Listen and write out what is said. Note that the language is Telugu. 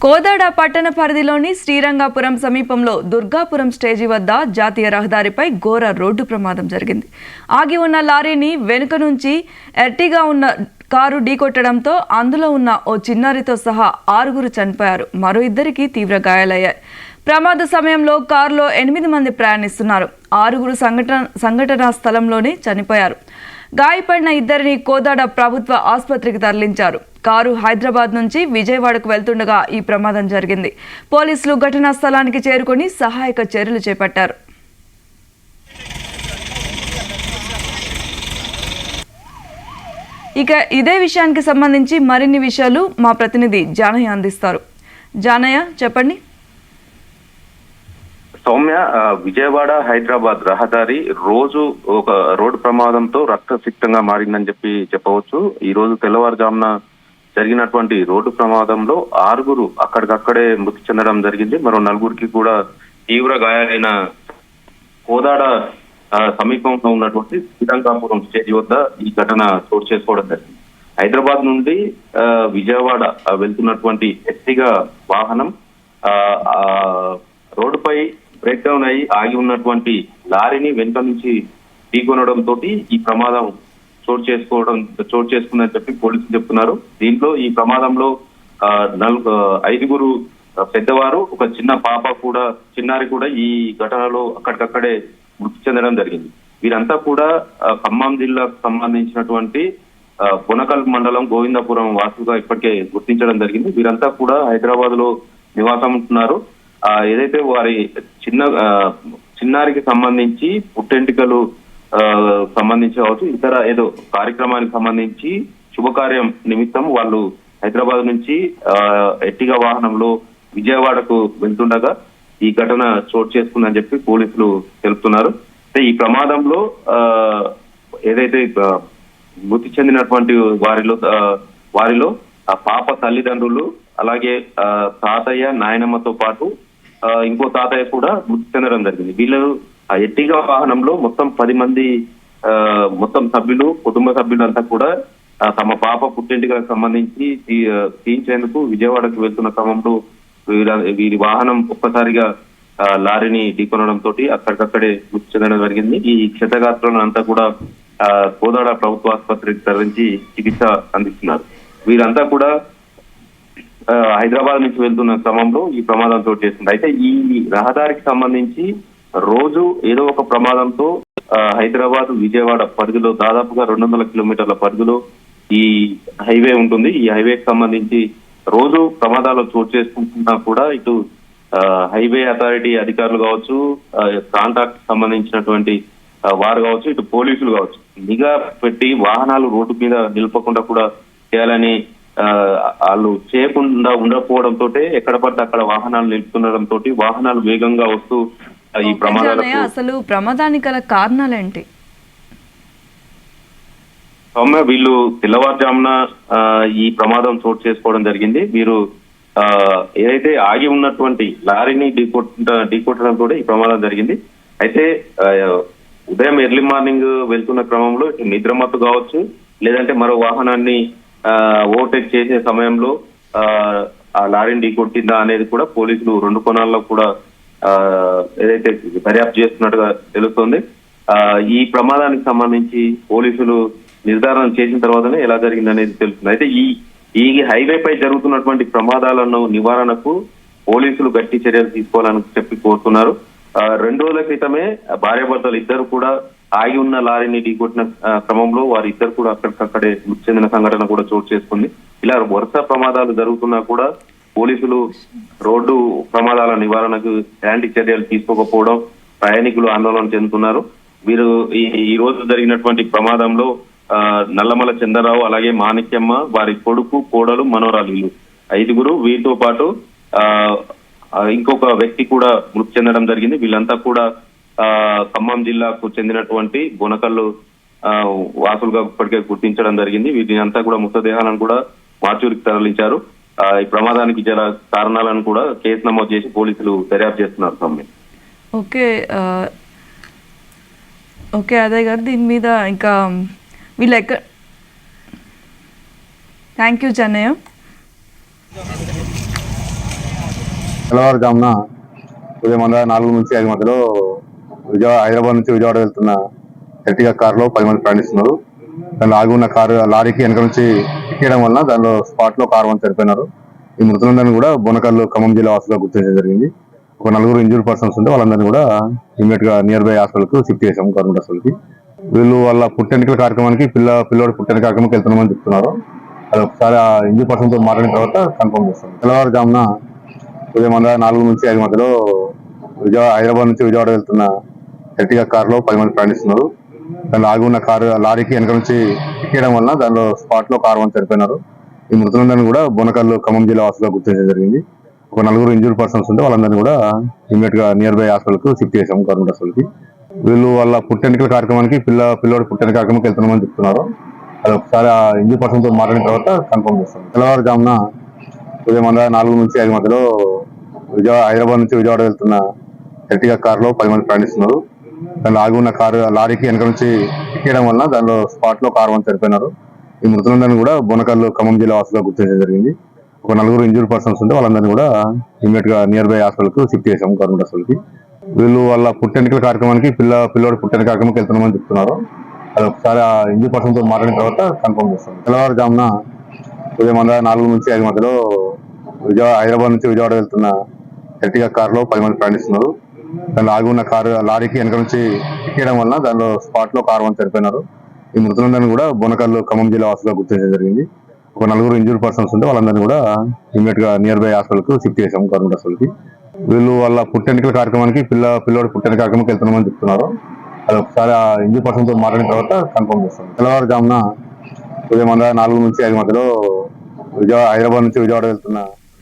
కోదాడ పట్టణ పరిధిలోని శ్రీరంగపురం సమీపంలో దుర్గాపురం స్టేజి వద్ద జాతీయ రహదారిపై ఘోర రోడ్డు ప్రమాదం జరిగింది. ఆగి ఉన్న లారీని వెనుక నుంచి ఎర్టిగా ఉన్న కారు ఢీకొట్టడంతో అందులో ఉన్న ఓ చిన్నారితో సహా 6 చనిపోయారు. మరో 2కి తీవ్ర గాయాలయ్యాయి. ప్రమాద సమయంలో కారులో 8 మంది ప్రయాణిస్తున్నారు. 6 సంఘటనా స్థలంలోనే చనిపోయారు. గాయపడిన 2ని కోదాడ ప్రభుత్వ ఆసుపత్రికి తరలించారు. కారు హైదరాబాద్ నుంచి విజయవాడకు వెళ్తుండగా ఈ ప్రమాదం జరిగింది. పోలీసులు ఘటనా స్థలానికి చేరుకొని సహాయక చర్యలు చేపట్టారు. ఇక ఇదే విషయానికి సంబంధించి మరిన్ని విషయాలు మా ప్రతినిధి జానయ్య అందిస్తారు. జానయ్య, చెప్పండి. సౌమ్య, విజయవాడ హైదరాబాద్ రహదారి రోజు ఒక రోడ్డు ప్రమాదంతో రక్తసిక్తంగా మారిందని చెప్పవచ్చు. ఈ రోజు తెల్లవారుజామున జరిగినటువంటి రోడ్డు ప్రమాదంలో 6 అక్కడికక్కడే మృతి చెందడం జరిగింది. మరో 4కి కూడా తీవ్ర గాయాలైన కోదాడ సమీపంలో ఉన్నటువంటి శ్రీరంగపురం స్టేజ్ వద్ద ఈ ఘటన చోటు చేసుకోవడం జరిగింది. హైదరాబాద్ నుండి విజయవాడ వెళ్తున్నటువంటి ఎర్టిగా వాహనం రోడ్డుపై బ్రేక్ డౌన్ అయ్యి ఆగి ఉన్నటువంటి లారీని వెనుక నుంచి ఢీకొనడంతో ఈ ప్రమాదం చోటు చేసుకుందని చెప్పి పోలీసులు చెప్తున్నారు. దీంట్లో ఈ ప్రమాదంలో 5 పెద్దవారు, ఒక చిన్న పాప కూడా, చిన్నారి కూడా ఈ ఘటనలో అక్కడికక్కడే మృతి చెందడం జరిగింది. వీరంతా కూడా ఖమ్మం జిల్లాకు సంబంధించినటువంటి బొనకల్ మండలం గోవిందపురం వాసులుగా ఇప్పటికే గుర్తించడం జరిగింది. వీరంతా కూడా హైదరాబాద్ లో నివాసం ఉంటున్నారు. ఏదైతే వారి చిన్నారికి సంబంధించి పుట్టెంటికలు సంబంధించి కావచ్చు, ఇతర ఏదో కార్యక్రమానికి సంబంధించి శుభకార్యం నిమిత్తం వాళ్ళు హైదరాబాద్ నుంచి ఎర్టిగా వాహనంలో విజయవాడకు వెళ్తుండగా ఈ ఘటన చోటు చేసుకుందని చెప్పి పోలీసులు తెలుపుతున్నారు. ఈ ప్రమాదంలో ఏదైతే మృతి చెందినటువంటి వారిలో ఆ పాప తల్లిదండ్రులు, అలాగే తాతయ్య, నాయనమ్మతో పాటు ఇంకో తాతయ్య కూడా మృతి చెందడం జరిగింది. వీళ్ళు ఆ ఎర్టిగా వాహనంలో మొత్తం 10 మంది మొత్తం సభ్యులు, కుటుంబ సభ్యులంతా కూడా తమ పాప పుట్టింటికి సంబంధించి తీయించేందుకు విజయవాడకు వెళ్తున్న క్రమంలో వీరి వాహనం ఒక్కసారిగా లారీని ఢీకొనడంతో అక్కడికక్కడే మృతి చెందడం జరిగింది. ఈ క్షతగాత్రులను అంతా కూడా కోదాడ ప్రభుత్వ ఆసుపత్రికి తరలించి చికిత్స అందిస్తున్నారు. వీరంతా కూడా హైదరాబాద్ నుంచి వెళ్తున్న క్రమంలో ఈ ప్రమాదం చోటు చేస్తుంది. అయితే ఈ రహదారికి సంబంధించి రోజు ఏదో ఒక ప్రమాదంతో హైదరాబాద్ విజయవాడ పరిధిలో దాదాపుగా 200 కిలోమీటర్ల పరిధిలో ఈ హైవే ఉంటుంది. ఈ హైవేకి సంబంధించి రోజు ప్రమాదాలు చోటు చేసుకుంటున్నా కూడా ఇటు హైవే అథారిటీ అధికారులు కావచ్చు, కాంట్రాక్ట్ సంబంధించినటువంటి వారు కావచ్చు, ఇటు పోలీసులు కావచ్చు, నిఘా పెట్టి వాహనాలు రోడ్డు మీద నిలపకుండా కూడా చేయాలని వాళ్ళు చేయకుండా ఉండకపోవడంతో ఎక్కడ పడితే అక్కడ వాహనాలు నిలుపుతుండడంతో వాహనాలు వేగంగా వస్తూ ఈ ప్రమాదాలకు. అసలు ప్రమాదానికి గల కారణాలేంటి? సౌమ్య, వీళ్ళు తెల్లవారుజామున ఈ ప్రమాదం చోటు చేసుకోవడం జరిగింది. వీరు ఏదైతే ఆగి ఉన్నటువంటి లారీని ఢీకొట్టడంతో ఈ ప్రమాదం జరిగింది. అయితే ఉదయం ఎర్లీ మార్నింగ్ వెళ్తున్న క్రమంలో నిద్రమత్తు కావచ్చు, లేదంటే మరో వాహనాన్ని ఓవర్టేక్ చేసే సమయంలో ఆ లారీని ఢీకొట్టిందా అనేది కూడా పోలీసులు 2 కోణాల్లో కూడా ఏదైతే దర్యాప్తు చేస్తున్నట్టుగా తెలుస్తోంది. ఈ ప్రమాదానికి సంబంధించి పోలీసులు నిర్ధారణ చేసిన తర్వాతనే ఎలా జరిగింది అనేది తెలుస్తుంది. అయితే ఈ హైవేపై జరుగుతున్నటువంటి ప్రమాదాలను నివారణకు పోలీసులు గట్టి చర్యలు తీసుకోవాలని చెప్పి కోరుతున్నారు. 2 రోజుల క్రితమే భార్యాభర్తలు ఇద్దరు కూడా ఆగి ఉన్న లారీని ఢీకొట్టిన క్రమంలో వారిద్దరు కూడా అక్కడికక్కడే మృతి చెందిన సంఘటన కూడా చోటు చేసుకుంది. ఇలా వరుస ప్రమాదాలు జరుగుతున్నా కూడా పోలీసులు రోడ్డు ప్రమాదాల నివారణకు ఎలాంటి చర్యలు తీసుకోకపోవడం ప్రయాణికులు ఆందోళన చెందుతున్నారు. వీరు ఈ రోజు జరిగినటువంటి ప్రమాదంలో నల్లమల చంద్రరావు, అలాగే మాణిక్యమ్మ, వారి కొడుకు, కోడలు, మనోరాలు, వీళ్ళు 5. వీరితో పాటు ఇంకొక వ్యక్తి కూడా మృతి చెందడం జరిగింది. వీళ్ళంతా కూడా ఖమ్మం జిల్లాకు చెందినటువంటి బొనకల్లు వాసులుగా ఇప్పటికే గుర్తించడం జరిగింది. వీటిని అంతా కూడా మృతదేహాలను కూడా మార్చూరికి తరలించారు. ఈ ప్రమాదానికి జర కారణాలను కూడా కేసు నమోదు చేసి పోలీసులు దర్యాప్తు చేస్తున్నారు. సమ్మె ఓకే అదే గారు, దీని మీద ఇంకా వీళ్ళు థ్యాంక్ యూ చెన్నయ్య. తెల్లవారుజామున ఉదయం 4 నుంచి 5 మధ్యలో హైదరాబాద్ నుంచి విజయవాడ వెళ్తున్న ఎర్టిగా కారులో 10 మంది ప్రయాణిస్తున్నారు. దానిలో ఆగి ఉన్న కారు లారీకి వెనక నుంచి ఎక్కేయడం వలన దానిలో స్పాట్ లో కారు మంది చనిపోయినారు. ఈ మృతులందరినీ కూడా బోనకల్లు ఖమ్మం జిల్లా వాసులుగా గుర్తించడం జరిగింది. ఒక 4 ఇంజూర్ పర్సన్స్ ఉంటే వాళ్ళందరినీ కూడా ఇమీడియట్ గా నియర్ బై హాస్పిటల్ కు షిఫ్ట్ చేశాం గవర్నమెంట్ హాస్పిటల్ కి. వీళ్ళు వాళ్ళ పుట్టెనికల కార్యక్రమానికి పిల్లోడు పుట్టెనిక కార్యక్రమానికి వెళ్తున్నామని చెప్తున్నారు. అది ఒకసారి ఆ ఇంజూర్ పర్సన్ తో మాట్లాడిన తర్వాత కన్ఫర్మ్ చేస్తాం. తెల్లవారుజామున ఉదయం 4 నుంచి 5 మధ్యలో హైదరాబాద్ నుంచి విజయవాడ వెళ్తున్న ఎర్టిగా కారులో 10 మంది ప్రయాణిస్తున్నారు. దానిలో ఆగి ఉన్న కారు లారీకి వెనక నుంచి ఎక్కేయడం వలన దానిలో స్పాట్ లో కారు మంది చనిపోయినారు. ఈ మృతులందరినీ కూడా బోనకల్లు ఖమ్మం జిల్లా వాసులుగా గుర్తించడం జరిగింది. ఒక 4 ఇంజూర్ పర్సన్స్ ఉంటే వాళ్ళందరినీ కూడా ఇమీడియట్ గా నియర్ బై హాస్పిటల్ కు షిఫ్ట్ చేశాం గవర్నమెంట్ హాస్పిటల్ కి. వీళ్ళు వాళ్ళ పుట్టెనికల కార్యక్రమానికి పిల్లోడు పుట్టెనిక కార్యక్రమానికి వెళ్తున్నామని చెప్తున్నారు. అది ఒకసారి ఆ ఇంజూర్ పర్సన్ తో మాట్లాడిన తర్వాత కన్ఫర్మ్ చేస్తాం. తెల్లవారుజామున ఉదయం 4 నుంచి 5 మధ్యలో హైదరాబాద్ నుంచి విజయవాడ వెళ్తున్న ఎర్టిగా కారులో 10 మంది ప్రయాణిస్తున్నారు. దానిలో ఆగి ఉన్న కారు లారీకి వెనక నుంచి ఎక్కేయడం వలన దానిలో స్పాట్ లో కారు మంది చనిపోయినారు. ఈ మృతులందరినీ కూడా బోనకల్లు ఖమ్మం జిల్లా వాసులుగా గుర్తించడం జరిగింది. ఒక 4 ఇంజూర్ పర్సన్స్ ఉంటే వాళ్ళందరినీ కూడా ఇమీడియట్ గా నియర్ బై హాస్పిటల్ కు షిఫ్ట్ చేశాం గవర్నమెంట్ హాస్పిటల్ కి. వీళ్ళు వాళ్ళ పుట్టెనికల కార్యక్రమానికి పిల్లోడు పుట్టెనిక కార్యక్రమానికి వెళ్తున్నామని చెప్తున్నారు. అది ఒకసారి ఆ ఇంజూర్ పర్సన్ తో మాట్లాడిన తర్వాత కన్ఫర్మ్ చేస్తాం. తెల్లవారుజామున ఉదయం 4 నుంచి 5 మధ్యలో హైదరాబాద్ నుంచి విజయవాడ వెళ్తున్న ఎర్టిగా కారులో 10 మంది ప్రయాణిస్తున్నారు. దానిలో ఆగి ఉన్న కారు లారీకి వెనక నుంచి ఎక్కేయడం వలన దానిలో స్పాట్ లో కారు మంది చనిపోయినారు. ఈ మృతులందరినీ కూడా బోనకల్లు ఖమ్మం జిల్లా వాసులుగా గుర్తించడం జరిగింది. ఒక 4 ఇంజూర్ పర్సన్స్ ఉంటే వాళ్ళందరినీ కూడా ఇమీడియట్ గా నియర్ బై హాస్పిటల్ కు షిఫ్ట్ చేశాం గవర్నమెంట్ హాస్పిటల్ కి. వీళ్ళు వాళ్ళ పుట్టెనికల కార్యక్రమానికి పిల్లోడు పుట్టెనిక కార్యక్రమానికి వెళ్తున్నామని చెప్తున్నారు. అది ఒకసారి ఆ ఇంజూర్ పర్సన్ తో మాట్లాడిన తర్వాత కన్ఫర్మ్ చేస్తాం. తెల్లవారుజామున ఉదయం 4 నుంచి 5 మధ్యలో హైదరాబాద్ నుంచి విజయవాడ వెళ్తున్న